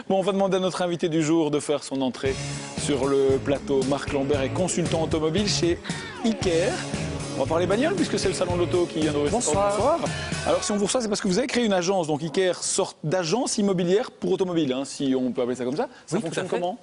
Bon, on va demander à notre invité du jour de faire son entrée sur le plateau. Marc Lambert est consultant automobile chez Iker. On va parler bagnole puisque c'est le salon de l'auto qui vient d'ouvrir. Bonsoir. Alors si on vous reçoit, c'est parce que vous avez créé une agence. Donc Iker, sorte d'agence immobilière pour automobile, hein, si on peut appeler ça comme ça. Ça fonctionne comment ?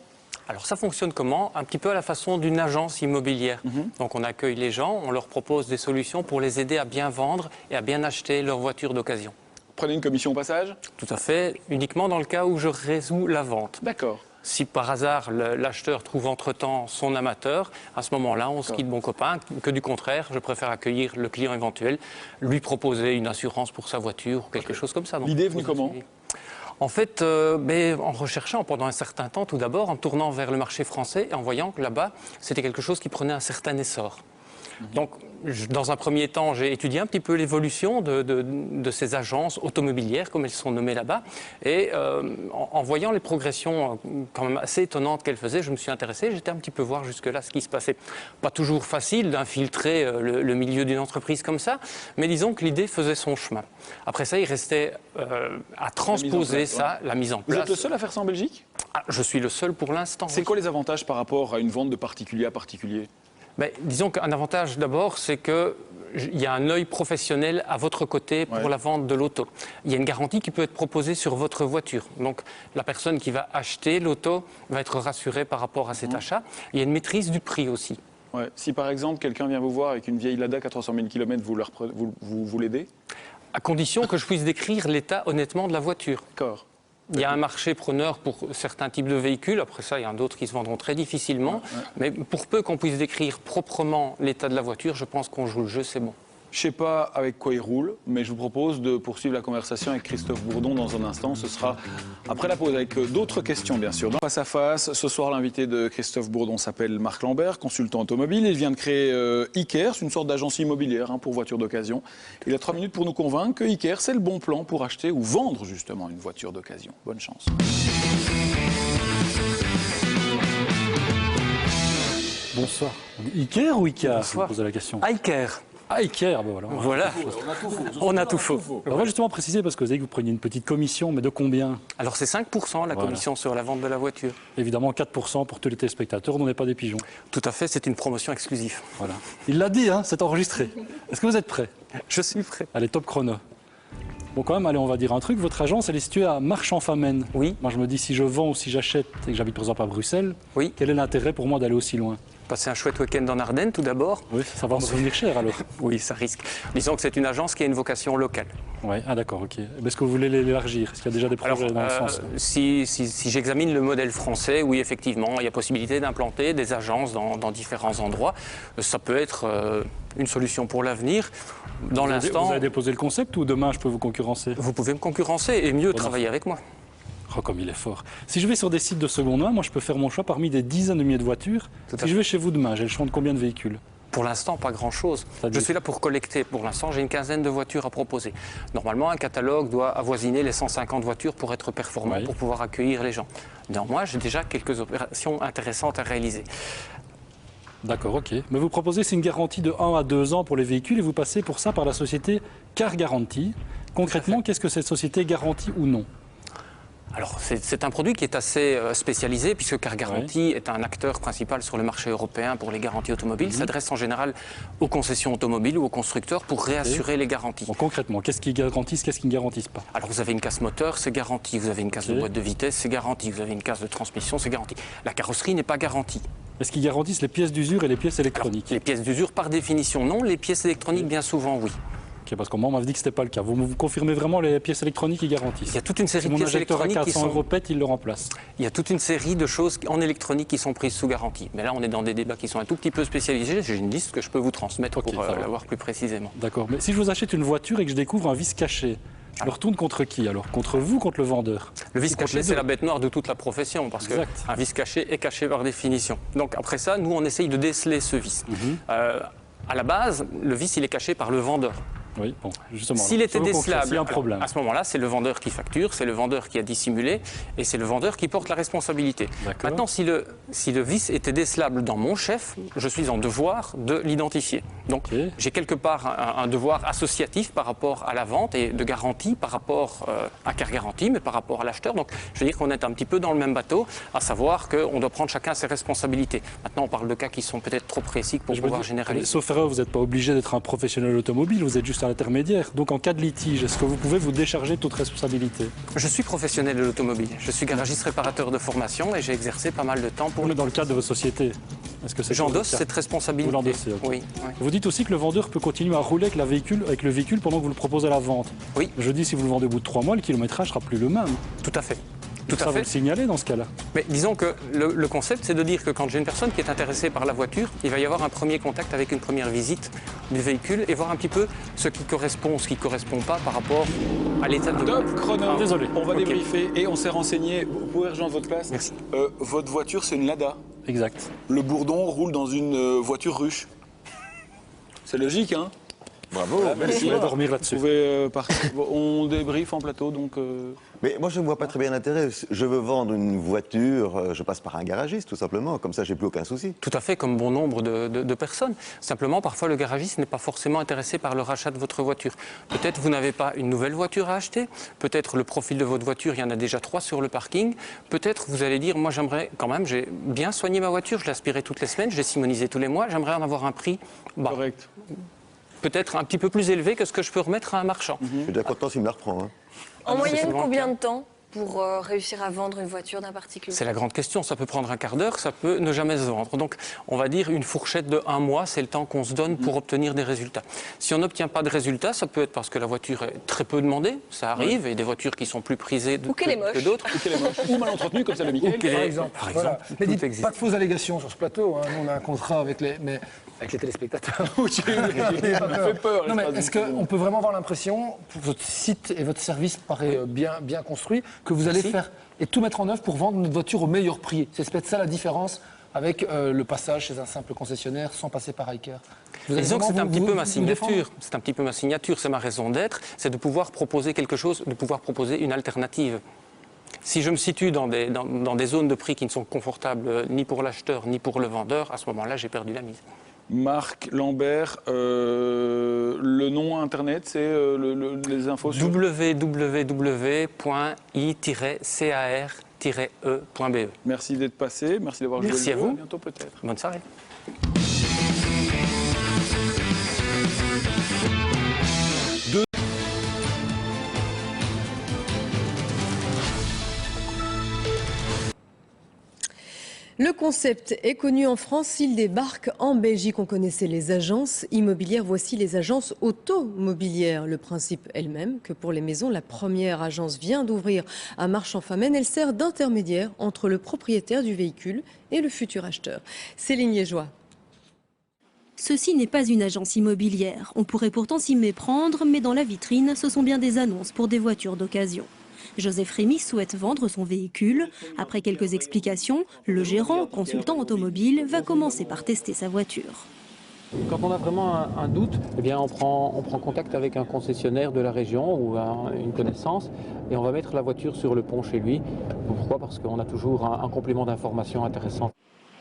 Alors ça fonctionne comment? Un petit peu à la façon d'une agence immobilière. Donc on accueille les gens, on leur propose des solutions pour les aider à bien vendre et à bien acheter leur voiture d'occasion. Prenez une commission au passage? Tout à fait, uniquement dans le cas où je résous la vente. D'accord. Si par hasard l'acheteur trouve entre-temps son amateur, à ce moment-là, on se quitte bon copain. Que du contraire, je préfère accueillir le client éventuel, lui proposer une assurance pour sa voiture ou quelque chose comme ça. L'idée est venue comment ? En fait, en recherchant pendant un certain temps, tout d'abord, en tournant vers le marché français et en voyant que là-bas, c'était quelque chose qui prenait un certain essor. Donc, dans un premier temps, j'ai étudié un petit peu l'évolution de ces agences automobilières, comme elles sont nommées là-bas. Et en voyant les progressions quand même assez étonnantes qu'elles faisaient, je me suis intéressé. J'étais un petit peu voir jusque-là ce qui se passait. Pas toujours facile d'infiltrer le milieu d'une entreprise comme ça, mais disons que l'idée faisait son chemin. Après ça, il restait à transposer la mise en place. Vous êtes le seul à faire ça en Belgique ? Je suis le seul pour l'instant. C'est quoi les avantages par rapport à une vente de particulier à particulier ? Disons qu'un avantage d'abord, c'est qu'il y a un œil professionnel à votre côté pour la vente de l'auto. Il y a une garantie qui peut être proposée sur votre voiture. Donc la personne qui va acheter l'auto va être rassurée par rapport à cet achat. Il y a une maîtrise du prix aussi. Ouais. Si par exemple quelqu'un vient vous voir avec une vieille Lada à 300 000 km, vous l'aidez ? À condition que je puisse décrire l'état honnêtement de la voiture. D'accord. Il y a un marché preneur pour certains types de véhicules. Après ça, il y en a d'autres qui se vendront très difficilement. Mais pour peu qu'on puisse décrire proprement l'état de la voiture, je pense qu'on joue le jeu, c'est bon. Je ne sais pas avec quoi il roule, mais je vous propose de poursuivre la conversation avec Christophe Bourdon dans un instant. Ce sera après la pause avec d'autres questions, bien sûr. Dans Face à Face, ce soir, l'invité de Christophe Bourdon s'appelle Marc Lambert, consultant automobile. Il vient de créer Iker, c'est une sorte d'agence immobilière pour voitures d'occasion. Il a 3 minutes pour nous convaincre que Iker, c'est le bon plan pour acheter ou vendre justement une voiture d'occasion. Bonne chance. Bonsoir. Iker ou Iker? Bonsoir. Je vous pose la question. Iker. Ah, Iker, ben voilà. Voilà, on a tout faux. Alors, moi, justement, préciser, parce que vous avez dit que vous preniez une petite commission, mais de combien? Alors c'est 5% la commission sur la vente de la voiture. Évidemment, 4% pour tous les téléspectateurs, on n'est pas des pigeons. Tout à fait, c'est une promotion exclusive. Voilà. Il l'a dit, hein, c'est enregistré. Est-ce que vous êtes prêts? Je suis prêt. Allez, top chrono. Bon, quand même, allez, on va dire un truc. Votre agence, elle est située à Marchand-Famenne. Oui. Moi, je me dis, si je vends ou si j'achète et que j'habite, par exemple, à Bruxelles, Oui. quel est l'intérêt pour moi d'aller aussi loin? Passer un chouette week-end en Ardennes tout d'abord. Oui, ça va me revenir cher alors. Oui, ça risque. Disons que c'est une agence qui a une vocation locale. Oui, ah d'accord, ok. Est-ce que vous voulez l'élargir? Est-ce qu'il y a déjà des projets dans ce sens? Si j'examine le modèle français, oui, effectivement, il y a possibilité d'implanter des agences dans différents endroits. Ça peut être une solution pour l'avenir. Dans l'instant, vous avez déposé le concept ou demain je peux vous concurrencer? Vous pouvez me concurrencer et mieux travailler avec moi. Oh, comme il est fort. Si je vais sur des sites de seconde main, moi je peux faire mon choix parmi des dizaines de milliers de voitures. Si je vais chez vous demain, j'ai le choix de combien de véhicules? Pour l'instant, pas grand-chose. Je suis là pour collecter. Pour l'instant, j'ai une quinzaine de voitures à proposer. Normalement, un catalogue doit avoisiner les 150 voitures pour être performant, pour pouvoir accueillir les gens. Néanmoins, j'ai déjà quelques opérations intéressantes à réaliser. D'accord, ok. Mais vous proposez, c'est une garantie de 1 à 2 ans pour les véhicules et vous passez pour ça par la société Car Garantie. Concrètement, qu'est-ce que cette société garantit ou non? Alors, c'est un produit qui est assez spécialisé puisque Car Garantie est un acteur principal sur le marché européen pour les garanties automobiles. Il s'adresse en général aux concessions automobiles ou aux constructeurs pour réassurer les garanties. Bon, concrètement, qu'est-ce qu'ils garantissent, qu'est-ce qu'ils ne garantissent pas? Alors, vous avez une casse moteur, c'est garanti. Vous avez une casse de boîte de vitesse, c'est garanti. Vous avez une casse de transmission, c'est garanti. La carrosserie n'est pas garantie. Est-ce qu'ils garantissent les pièces d'usure et les pièces électroniques? Alors, les pièces d'usure, par définition, non. Les pièces électroniques, bien souvent, oui. Okay, parce qu'on m'avait dit que ce n'était pas le cas. Vous confirmez vraiment les pièces électroniques qui garantissent? Il y a toute une série de pièces électroniques qui sont... €, pète, il le remplace. Il y a toute une série de choses en électronique qui sont prises sous garantie. Mais là, on est dans des débats qui sont un tout petit peu spécialisés. J'ai une liste que je peux vous transmettre pour l'avoir plus précisément. D'accord. Mais si je vous achète une voiture et que je découvre un vice caché, je le retourne contre qui alors? Contre vous ou contre le vendeur? Le vice caché, c'est la bête noire de toute la profession, parce qu'un vice caché est caché par définition. Donc après ça, nous, on essaye de déceler ce vice. À la base, le vice, il est caché par le vendeur. Oui, bon, justement. S'il était décelable, s'il y a un problème. à ce moment-là, c'est le vendeur qui facture, c'est le vendeur qui a dissimulé et c'est le vendeur qui porte la responsabilité. D'accord. Maintenant, si le vice était décelable dans mon chef, je suis en devoir de l'identifier. Donc, Ok. j'ai quelque part un devoir associatif par rapport à la vente et de garantie par rapport à Car Garantie, mais par rapport à l'acheteur. Donc, je veux dire qu'on est un petit peu dans le même bateau, à savoir qu'on doit prendre chacun ses responsabilités. Maintenant, on parle de cas qui sont peut-être trop précis pour Je me pouvoir dis, généraliser. sauf erreur, vous n'êtes pas obligé d'être un professionnel automobile, vous êtes juste un intermédiaire. Donc en cas de litige, est-ce que vous pouvez vous décharger de toute responsabilité? Je suis professionnel de l'automobile. Je suis garagiste réparateur de formation et j'ai exercé pas mal de temps pour On est dans le cadre de votre société. Est-ce que c'est J'endosse le cas? cette responsabilité. Vous l'endossez, ok. Oui, oui. Vous dites aussi que le vendeur peut continuer à rouler avec le véhicule pendant que vous le proposez à la vente. Oui. Je dis, si vous le vendez au bout de 3 mois, le kilométrage sera plus le même. Tout à fait. Tout Ça, à vous fait. le signalez dans ce cas-là. Mais disons que le concept, c'est de dire que quand j'ai une personne qui est intéressée par la voiture, il va y avoir un premier contact avec une première visite du véhicule et voir un petit peu ce qui correspond, ce qui ne correspond pas par rapport à l'état de... Top chrono. Désolé. On va Ok. débriefer et on s'est renseigné. Vous pouvez rejoindre votre place. Merci. Votre voiture, c'est une Lada. Exact. Le bourdon roule dans une voiture ruche. C'est logique, hein? Bravo, Je merci. vais dormir Vous là-dessus. pouvez partir. On débriefe en plateau, donc... Mais moi, je ne vois pas très bien l'intérêt. Je veux vendre une voiture, je passe par un garagiste, tout simplement. Comme ça, j'ai plus aucun souci. Tout à fait, comme bon nombre de personnes. Simplement, parfois, le garagiste n'est pas forcément intéressé par le rachat de votre voiture. Peut-être vous n'avez pas une nouvelle voiture à acheter. Peut-être le profil de votre voiture, il y en a déjà 3 sur le parking. Peut-être vous allez dire, moi, j'aimerais quand même, j'ai bien soigné ma voiture, je l'aspirais toutes les semaines, je l'ai simonisée tous les mois, j'aimerais en avoir un prix bas. Correct. Peut-être un petit peu plus élevé que ce que je peux remettre à un marchand. Je suis déjà content s'il me la reprend. Hein. En moyenne, souvent le combien cas. de temps pour réussir à vendre une voiture d'un particulier? C'est la grande question. Ça peut prendre un quart d'heure, ça peut ne jamais se vendre. Donc, on va dire une fourchette de 1 mois, c'est le temps qu'on se donne pour obtenir des résultats. Si on n'obtient pas de résultats, ça peut être parce que la voiture est très peu demandée, ça arrive, et des voitures qui sont plus prisées Ou qu'elle est moche. que d'autres. Ou qu'elle est moche. Ou mal entretenue, comme ça le Mickaël. qu'elle Par est- exemple. par Voilà. exemple, Mais tout dites existe. pas de fausses allégations sur ce plateau. Hein. Nous, on a un contrat avec les téléspectateurs. J'ai fait peur. Non, mais l'espace est-ce d'une seconde. qu'on peut vraiment avoir l'impression, votre site et votre service paraît bien construit, que vous allez Si. faire et tout mettre en œuvre pour vendre notre voiture au meilleur prix? C'est peut-être ça la différence avec le passage chez un simple concessionnaire sans passer par Iker. Vous allez Disons que vraiment c'est un vous- petit peu vous- ma vous défendre? signature. C'est un petit peu ma signature, c'est ma raison d'être, c'est de pouvoir proposer quelque chose, de pouvoir proposer une alternative. Si je me situe dans des zones de prix qui ne sont confortables ni pour l'acheteur ni pour le vendeur, à ce moment-là, j'ai perdu la mise. Marc Lambert, le nom internet, c'est les infos sur... www.i-car-e.be. Merci d'être passé, merci d'avoir joué Merci le à jeu. vous. À bientôt peut-être. Bonne soirée. Le concept est connu en France, il débarque en Belgique. On connaissait les agences immobilières, voici les agences automobilières. Le principe est le même que pour les maisons. La première agence vient d'ouvrir à Marchand-Famenne. Elle sert d'intermédiaire entre le propriétaire du véhicule et le futur acheteur. Céline Liégeois. Ceci n'est pas une agence immobilière. On pourrait pourtant s'y méprendre, mais dans la vitrine, ce sont bien des annonces pour des voitures d'occasion. Joseph Rémy souhaite vendre son véhicule. Après quelques explications, le gérant, consultant automobile, va commencer par tester sa voiture. Quand on a vraiment un doute, eh bien on prend contact avec un concessionnaire de la région ou une connaissance et on va mettre la voiture sur le pont chez lui. Pourquoi? Parce qu'on a toujours un complément d'information intéressant.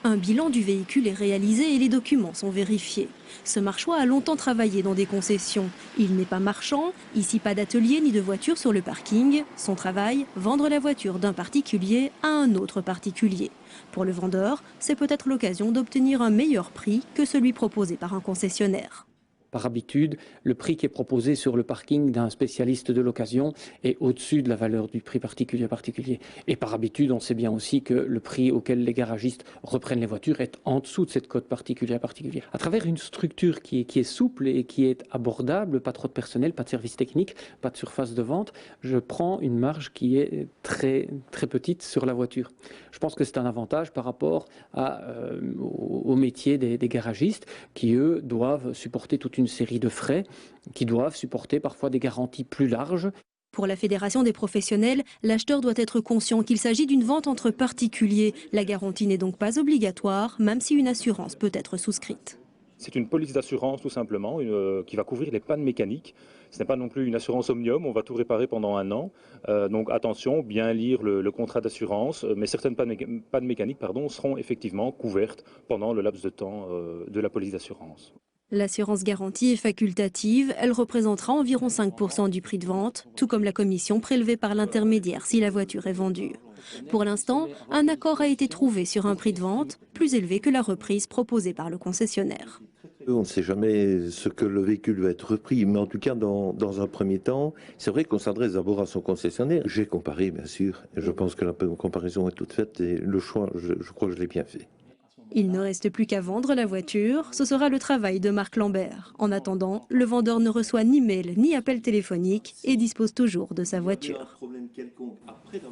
Un bilan du véhicule est réalisé et les documents sont vérifiés. Ce marchois a longtemps travaillé dans des concessions. Il n'est pas marchand, ici pas d'atelier ni de voiture sur le parking. Son travail, vendre la voiture d'un particulier à un autre particulier. Pour le vendeur, c'est peut-être l'occasion d'obtenir un meilleur prix que celui proposé par un concessionnaire. Par habitude, le prix qui est proposé sur le parking d'un spécialiste de l'occasion est au-dessus de la valeur du prix particulier à particulier. Et par habitude, on sait bien aussi que le prix auquel les garagistes reprennent les voitures est en dessous de cette cote particulier à particulier. À travers une structure qui est souple et qui est abordable, pas trop de personnel, pas de service technique, pas de surface de vente, je prends une marge qui est très, très petite sur la voiture. Je pense que c'est un avantage par rapport au métier des garagistes qui, eux, doivent supporter toute une série de frais, qui doivent supporter parfois des garanties plus larges. Pour la Fédération des professionnels, l'acheteur doit être conscient qu'il s'agit d'une vente entre particuliers. La garantie n'est donc pas obligatoire, même si une assurance peut être souscrite. C'est une police d'assurance tout simplement qui va couvrir les pannes mécaniques. Ce n'est pas non plus une assurance omnium, on va tout réparer pendant 1 an. Donc attention, bien lire le contrat d'assurance, mais certaines pannes mécaniques seront effectivement couvertes pendant le laps de temps de la police d'assurance. L'assurance garantie est facultative, elle représentera environ 5% du prix de vente, tout comme la commission prélevée par l'intermédiaire si la voiture est vendue. Pour l'instant, un accord a été trouvé sur un prix de vente plus élevé que la reprise proposée par le concessionnaire. On ne sait jamais ce que le véhicule va être repris, mais en tout cas, dans un premier temps, c'est vrai qu'on s'adresse d'abord à son concessionnaire. J'ai comparé, bien sûr, et je pense que la comparaison est toute faite et le choix, je crois que je l'ai bien fait. Il ne reste plus qu'à vendre la voiture, ce sera le travail de Marc Lambert. En attendant, le vendeur ne reçoit ni mail ni appel téléphonique et dispose toujours de sa voiture.